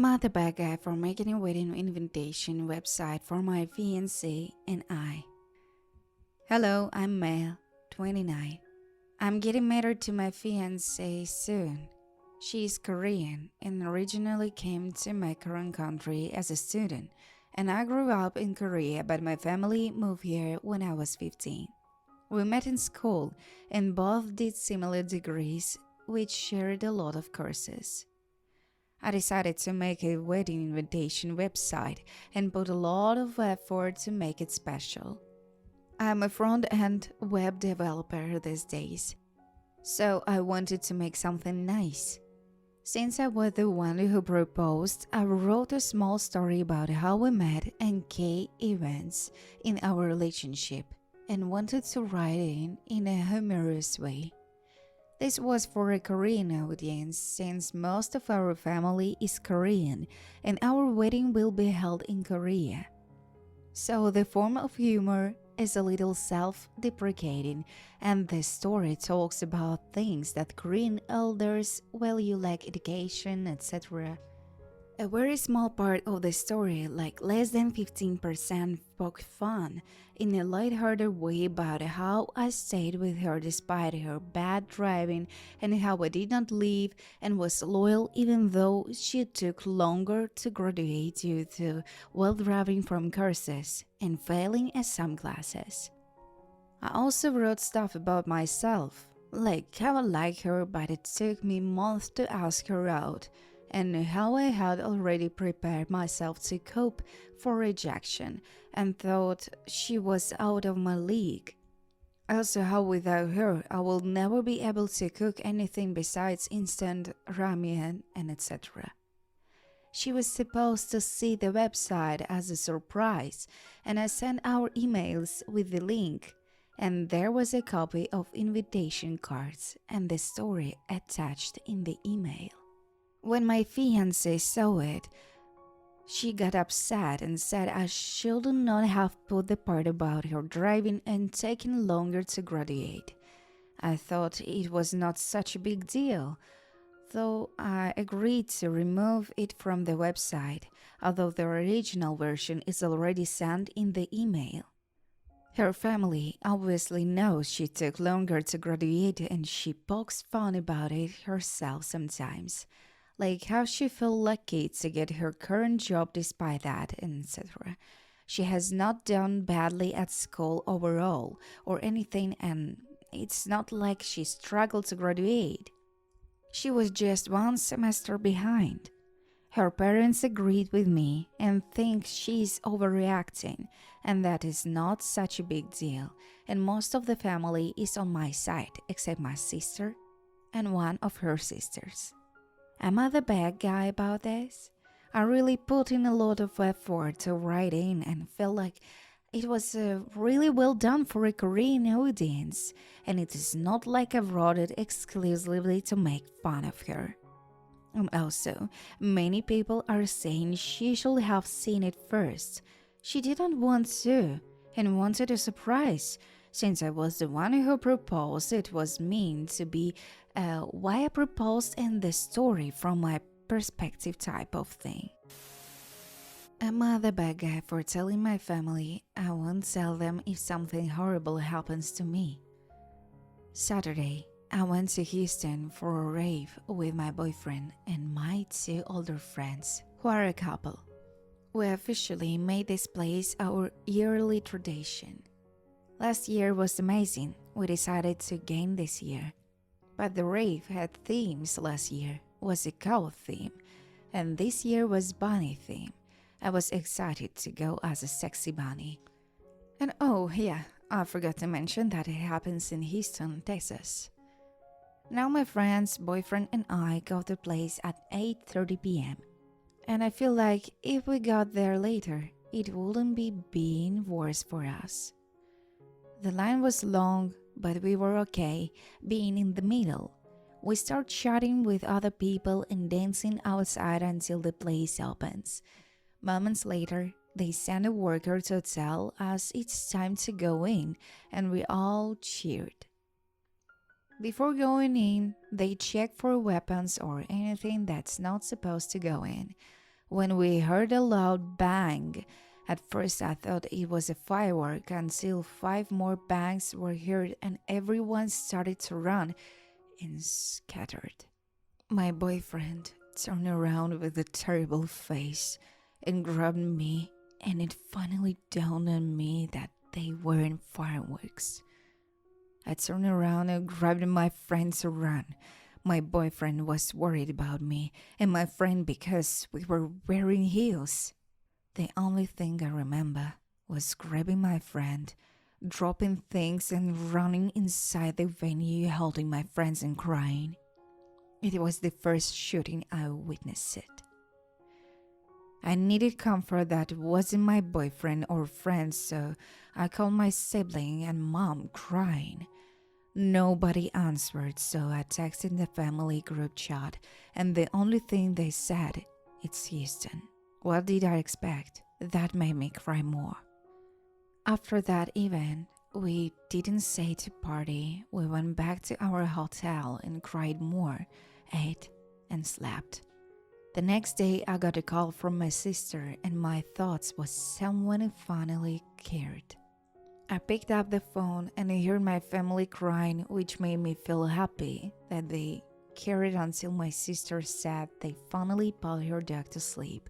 I'm at the bad guy for making a wedding invitation website for my fiancé and I. Hello, I'm Mel, 29. I'm getting married to my fiancé soon. She is Korean and originally came to my current country as a student, and I grew up in Korea, but my family moved here when I was 15. We met in school and both did similar degrees, which shared a lot of courses. I decided to make a wedding invitation website and put a lot of effort to make it special. I'm a front end web developer these days, so I wanted to make something nice. Since I was the one who proposed, I wrote a small story about how we met and key events in our relationship and wanted to write it in a humorous way. This was for a Korean audience since most of our family is Korean and our wedding will be held in Korea. So the form of humor is a little self-deprecating and the story talks about things that Korean elders value like education, etc. A very small part of the story, like less than 15%, poked fun in a lighthearted way about how I stayed with her despite her bad driving and how I did not leave and was loyal even though she took longer to graduate due to while driving from courses and failing at some classes. I also wrote stuff about myself, like how I like her but it took me months to ask her out, and how I had already prepared myself to cope for rejection and thought she was out of my league. Also, how without her I will never be able to cook anything besides instant ramen and etc. She was supposed to see the website as a surprise, and I sent our emails with the link, and there was a copy of invitation cards and the story attached in the email. When my fiancée saw it, she got upset and said I should not have put the part about her driving and taking longer to graduate. I thought it was not such a big deal, though I agreed to remove it from the website, although the original version is already sent in the email. Her family obviously knows she took longer to graduate and she pokes fun about it herself sometimes, like how she felt lucky to get her current job despite that, etc. She has not done badly at school overall or anything, and it's not like she struggled to graduate. She was just one semester behind. Her parents agreed with me and think she's overreacting, and that is not such a big deal, and most of the family is on my side except my sister and one of her sisters. Am I the bad guy about this? I really put in a lot of effort to write in and felt like it was really well done for a Korean audience, and it is not like I wrote it exclusively to make fun of her. Also, many people are saying she should have seen it first. She didn't want to and wanted a surprise. Since I was the one who proposed, it was meant to be why I proposed and the story from my perspective type of thing. Am I the bad guy for telling my family I won't tell them if something horrible happens to me? Saturday, I went to Houston for a rave with my boyfriend and my two older friends, who are a couple. We officially made this place our yearly tradition. Last year was amazing. We decided to again this year. But the rave had themes last year, was a cow theme, and this year was bunny theme. I was excited to go as a sexy bunny. And oh yeah, I forgot to mention that it happens in Houston, Texas. Now my friend's boyfriend and I got the place at 8:30 p.m. And I feel like if we got there later, it wouldn't be being worse for us. The line was long, but we were okay being in the middle. We start chatting with other people and dancing outside until the place opens. Moments later, they send a worker to tell us it's time to go in, and we all cheered. Before going in, they check for weapons or anything that's not supposed to go in. when we heard a loud bang. At first, I thought it was a firework until 5 more bangs were heard and everyone started to run and scattered. My boyfriend turned around with a terrible face and grabbed me, and it finally dawned on me that they weren't fireworks. I turned around and grabbed my friend to run. My boyfriend was worried about me and my friend because we were wearing heels. The only thing I remember was grabbing my friend, dropping things, and running inside the venue holding my friends and crying. It was the first shooting I witnessed. I needed comfort that wasn't my boyfriend or friend, so I called my sibling and mom crying. Nobody answered, so I texted the family group chat, and the only thing they said, "It's Houston." What did I expect? That made me cry more. After that event, we didn't stay to party. We went back to our hotel and cried more, ate, and slept. The next day, I got a call from my sister, and my thoughts was someone finally cared. I picked up the phone and I heard my family crying, which made me feel happy that they cared until my sister said they finally put her dog to sleep.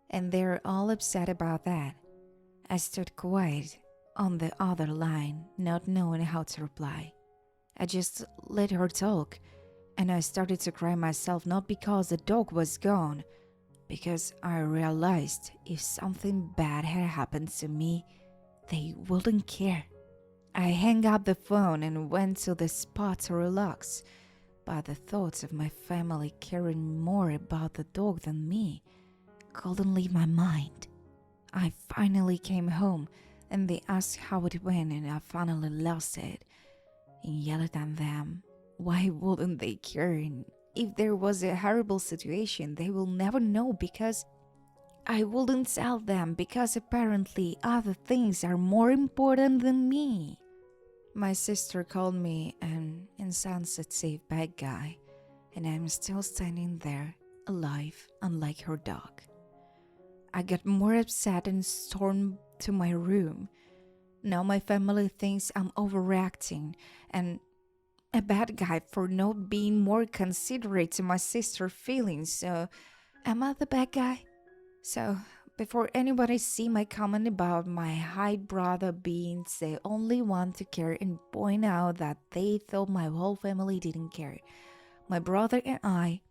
And they're all upset about that. I stood quiet on the other line, not knowing how to reply. I just let her talk, and I started to cry myself, not because the dog was gone, because I realized if something bad had happened to me, they wouldn't care. I hung up the phone and went to the spa to relax, but the thoughts of my family caring more about the dog than me couldn't leave my mind. I finally came home and they asked how it went, and I finally lost it and yelled at them. Why wouldn't they care? And if there was a horrible situation, they will never know because I wouldn't tell them, because apparently other things are more important than me. My sister called me an insensitive bad guy, and I'm still standing there, alive, unlike her dog. I got more upset and stormed to my room. Now my family thinks I'm overreacting and a bad guy for not being more considerate to my sister's feelings. So, am I the bad guy? So, before anybody see my comment about my hide brother being the only one to care and point out that they thought my whole family didn't care, my brother and I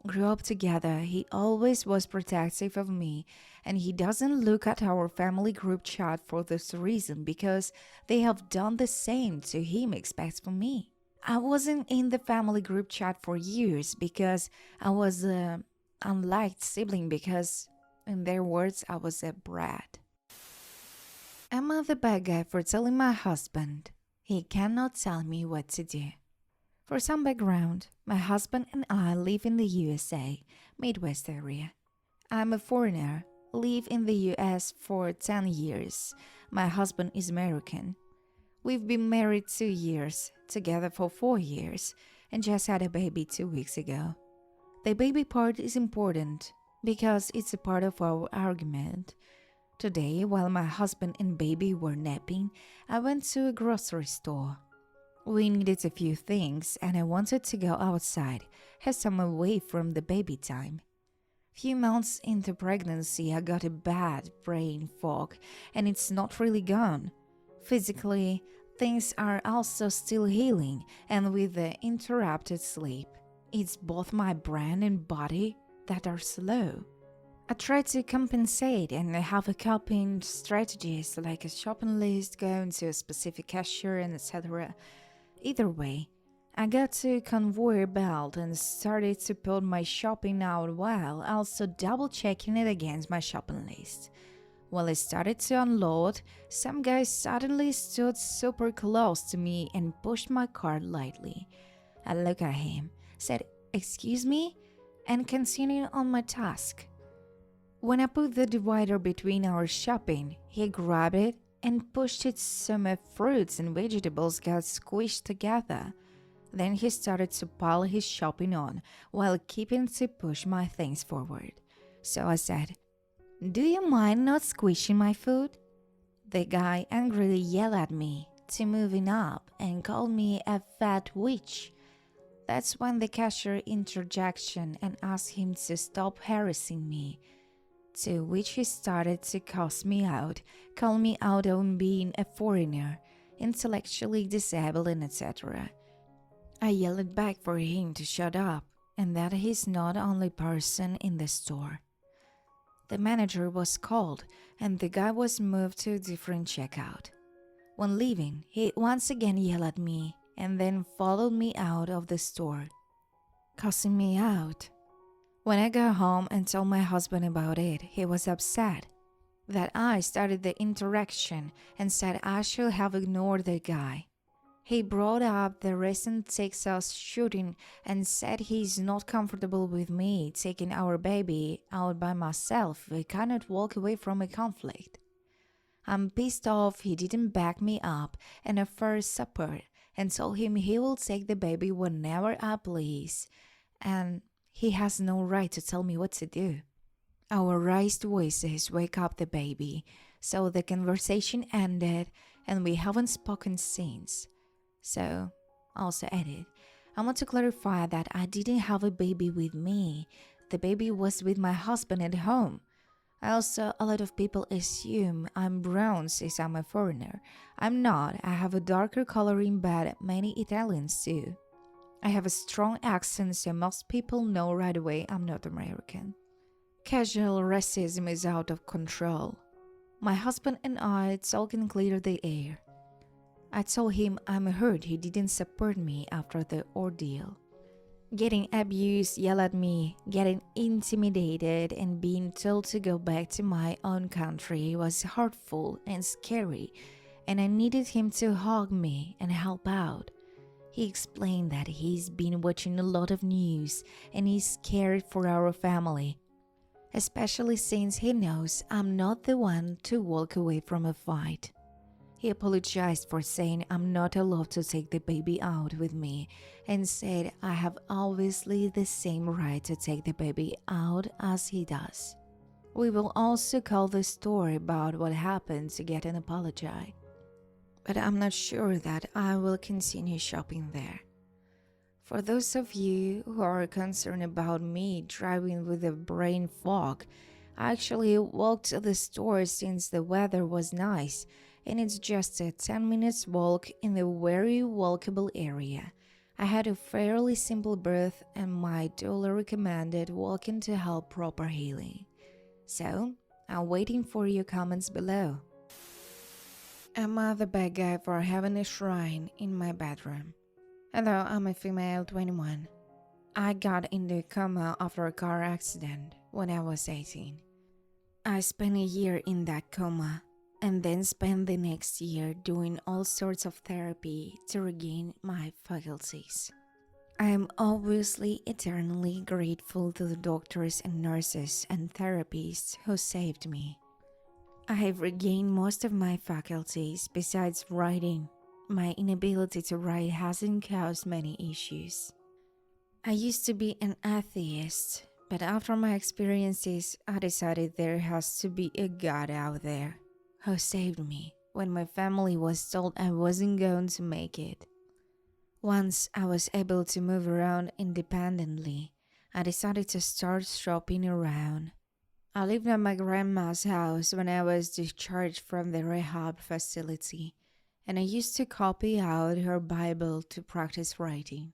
grew up together. He always was protective of me, and he doesn't look at our family group chat for this reason, because they have done the same to him expects from me. I wasn't in the family group chat for years because I was a unliked sibling, because in their words I was a brat. Am I the bad guy for telling my husband he cannot tell me what to do? For some background, my husband and I live in the USA, Midwest area. I'm a foreigner, live in the US for 10 years. My husband is American. We've been married 2 years, together for 4 years, and just had a baby 2 weeks ago. The baby part is important because it's a part of our argument. Today, while my husband and baby were napping, I went to a grocery store. We needed a few things, and I wanted to go outside, have some away from the baby time. Few months into pregnancy, I got a bad brain fog, and it's not really gone. Physically, things are also still healing, and with the interrupted sleep, it's both my brain and body that are slow. I try to compensate and have a coping strategies like a shopping list, going to a specific cashier, and etc. Either way, I got to a conveyor belt and started to put my shopping out while also double checking it against my shopping list. While I started to unload, some guy suddenly stood super close to me and pushed my cart lightly. I looked at him, said, "Excuse me?" and continued on my task. When I put the divider between our shopping, he grabbed it and pushed it so my fruits and vegetables got squished together. Then he started to pile his shopping on while keeping to push my things forward. So I said, "Do you mind not squishing my food?" The guy angrily yelled at me to moving up and called me a fat witch. That's when the cashier interjection and asked him to stop harassing me, to which he started to cuss me out, call me out on being a foreigner, intellectually disabled, and etc. I yelled back for him to shut up and that he's not the only person in the store. The manager was called and the guy was moved to a different checkout. When leaving, he once again yelled at me and then followed me out of the store, cussing me out. When I got home and told my husband about it, he was upset that I started the interaction and said I should have ignored the guy. He brought up the recent Texas shooting and said he's not comfortable with me taking our baby out by myself. I cannot walk away from a conflict. I'm pissed off he didn't back me up and offer support and told him he will take the baby whenever I please, and he has no right to tell me what to do. Our raised voices wake up the baby, so the conversation ended and we haven't spoken since. So, also added, I want to clarify that I didn't have a baby with me. The baby was with my husband at home. Also, a lot of people assume I'm brown since I'm a foreigner. I'm not. I have a darker coloring, but many Italians do. I have a strong accent, so most people know right away I'm not American. Casual racism is out of control. My husband and I talk and clear the air. I told him I'm hurt he didn't support me after the ordeal. Getting abused, yelled at me, getting intimidated, and being told to go back to my own country was hurtful and scary, and I needed him to hug me and help out. He explained that he's been watching a lot of news and he's scared for our family, especially since he knows I'm not the one to walk away from a fight. He apologized for saying I'm not allowed to take the baby out with me and said I have obviously the same right to take the baby out as he does. We will also call the store about what happened to get an apology. But I'm not sure that I will continue shopping there. For those of you who are concerned about me driving with a brain fog, I actually walked to the store since the weather was nice, and it's just a 10 minutes walk in a very walkable area. I had a fairly simple birth and my doula recommended walking to help proper healing. So, I'm waiting for your comments below. Am I the bad guy for having a shrine in my bedroom? Hello, I'm a female 21. I got into a coma after a car accident when I was 18. I spent a year in that coma and then spent the next year doing all sorts of therapy to regain my faculties. I am obviously eternally grateful to the doctors and nurses and therapists who saved me. I have regained most of my faculties besides writing. My inability to write hasn't caused many issues. I used to be an atheist, but after my experiences, I decided there has to be a God out there who saved me when my family was told I wasn't going to make it. Once I was able to move around independently, I decided to start shopping around. I lived at my grandma's house when I was discharged from the rehab facility, and I used to copy out her Bible to practice writing.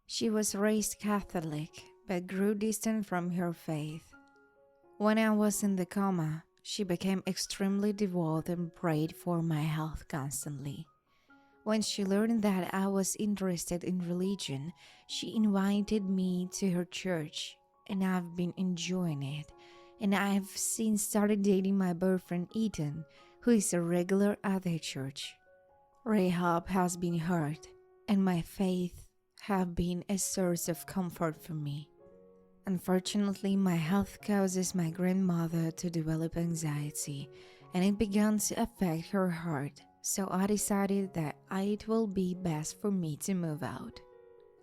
She was raised Catholic, but grew distant from her faith. When I was in the coma, she became extremely devout and prayed for my health constantly. When she learned that I was interested in religion, she invited me to her church, and I've been enjoying it. And I've since started dating my boyfriend Ethan, who is a regular at the church. Rehab has been hard, and my faith have been a source of comfort for me. Unfortunately, my health causes my grandmother to develop anxiety, and it began to affect her heart, so I decided that it will be best for me to move out.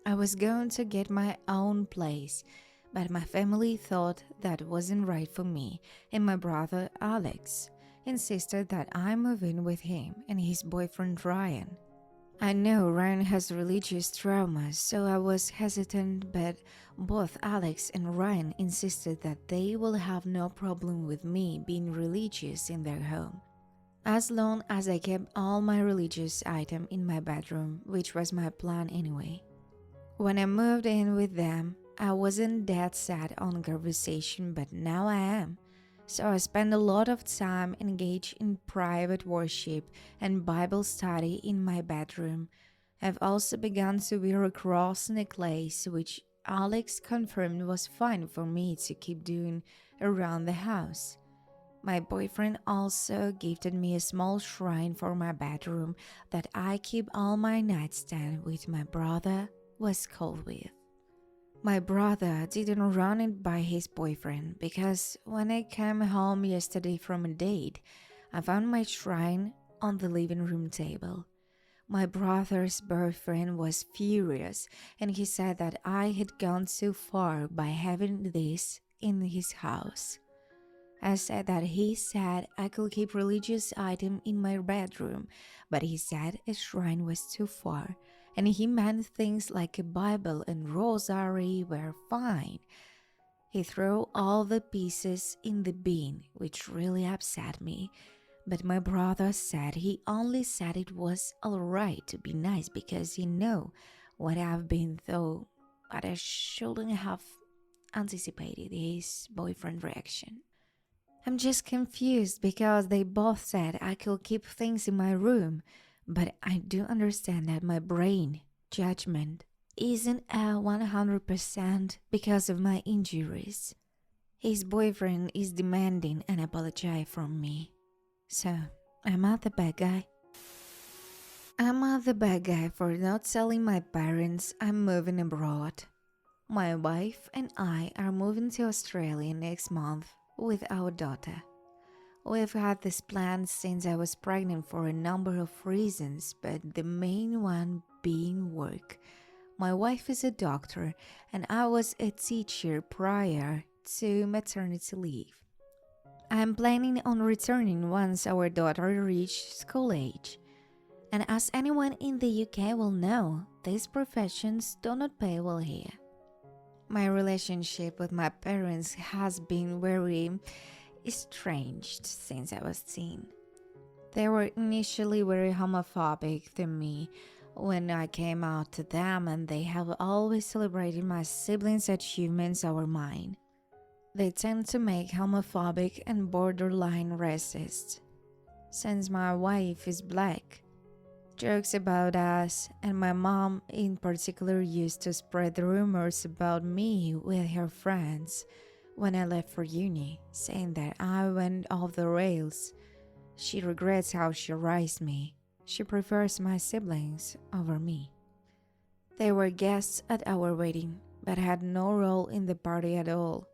I was going to get my own place, But my family thought that wasn't right for me, and my brother Alex insisted that I move in with him and his boyfriend Ryan. I know Ryan has religious traumas, so I was hesitant, but both Alex and Ryan insisted that they will have no problem with me being religious in their home, as long as I kept all my religious items in my bedroom, which was my plan anyway. When I moved in with them, I wasn't that set on conversation, but now I am. So I spend a lot of time engaged in private worship and Bible study in my bedroom. I've also begun to wear a cross necklace, which Alex confirmed was fine for me to keep doing around the house. My boyfriend also gifted me a small shrine for my bedroom that I keep all my nightstand, which my brother was cool with. My brother didn't run it by his boyfriend because when I came home yesterday from a date, I found my shrine on the living room table. My brother's boyfriend was furious and he said that I had gone too far by having this in his house. I said that he said I could keep religious items in my bedroom, but he said a shrine was too far, and he meant things like a Bible and rosary were fine. He threw all the pieces in the bin, which really upset me, but my brother said he only said it was alright to be nice because he knew what I've been through, but I shouldn't have anticipated his boyfriend reaction. I'm just confused because they both said I could keep things in my room, but I do understand that my brain judgment isn't at 100% because of my injuries. His boyfriend is demanding an apology from me. So, am I the bad guy? Am I the bad guy for not telling my parents I'm moving abroad? My wife and I are moving to Australia next month with our daughter. We've had this plan since I was pregnant for a number of reasons, but the main one being work. My wife is a doctor and I was a teacher prior to maternity leave. I'm planning on returning once our daughter reaches school age. And as anyone in the UK will know, these professions do not pay well here. My relationship with my parents has been very estranged since I was teen. They were initially very homophobic to me when I came out to them, and they have always celebrated my siblings' achievements over mine. They tend to make homophobic and borderline racist. Since my wife is black, jokes about us and my mom in particular used to spread rumors about me with her friends when I left for uni, saying that I went off the rails. She regrets how she raised me. She prefers my siblings over me. They were guests at our wedding, but had no role in the party at all.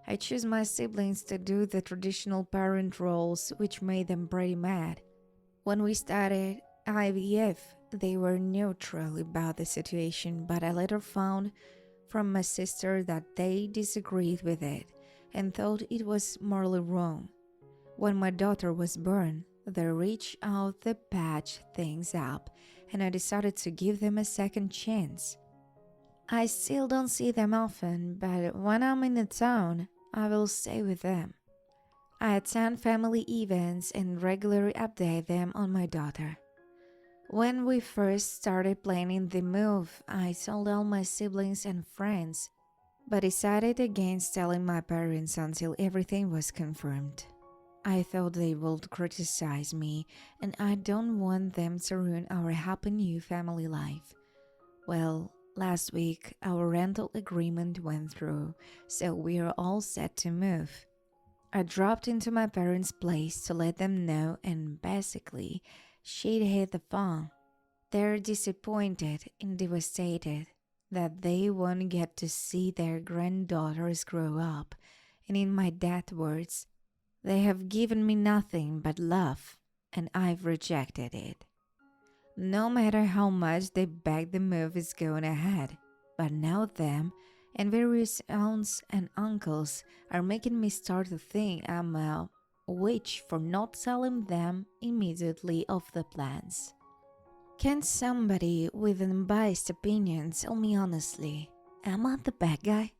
I chose my siblings to do the traditional parent roles, which made them pretty mad. When we started IVF, they were neutral about the situation, but I later found from my sister that they disagreed with it and thought it was morally wrong. When my daughter was born, they reached out to patch things up, and I decided to give them a second chance. I still don't see them often, but when I'm in the town, I will stay with them. I attend family events and regularly update them on my daughter. When we first started planning the move, I told all my siblings and friends, but decided against telling my parents until everything was confirmed. I thought they would criticize me, and I don't want them to ruin our happy new family life. Well, last week our rental agreement went through, so we are all set to move. I dropped into my parents' place to let them know, and basically, she'd hit the phone. They're disappointed and devastated that they won't get to see their granddaughters grow up, and in my dad words, they have given me nothing but love, and I've rejected it. No matter how much they beg, the move is going ahead, but now them and various aunts and uncles are making me start to think I'm a witch for not telling them immediately of the plans. Can somebody with an unbiased opinion tell me honestly, am I the bad guy?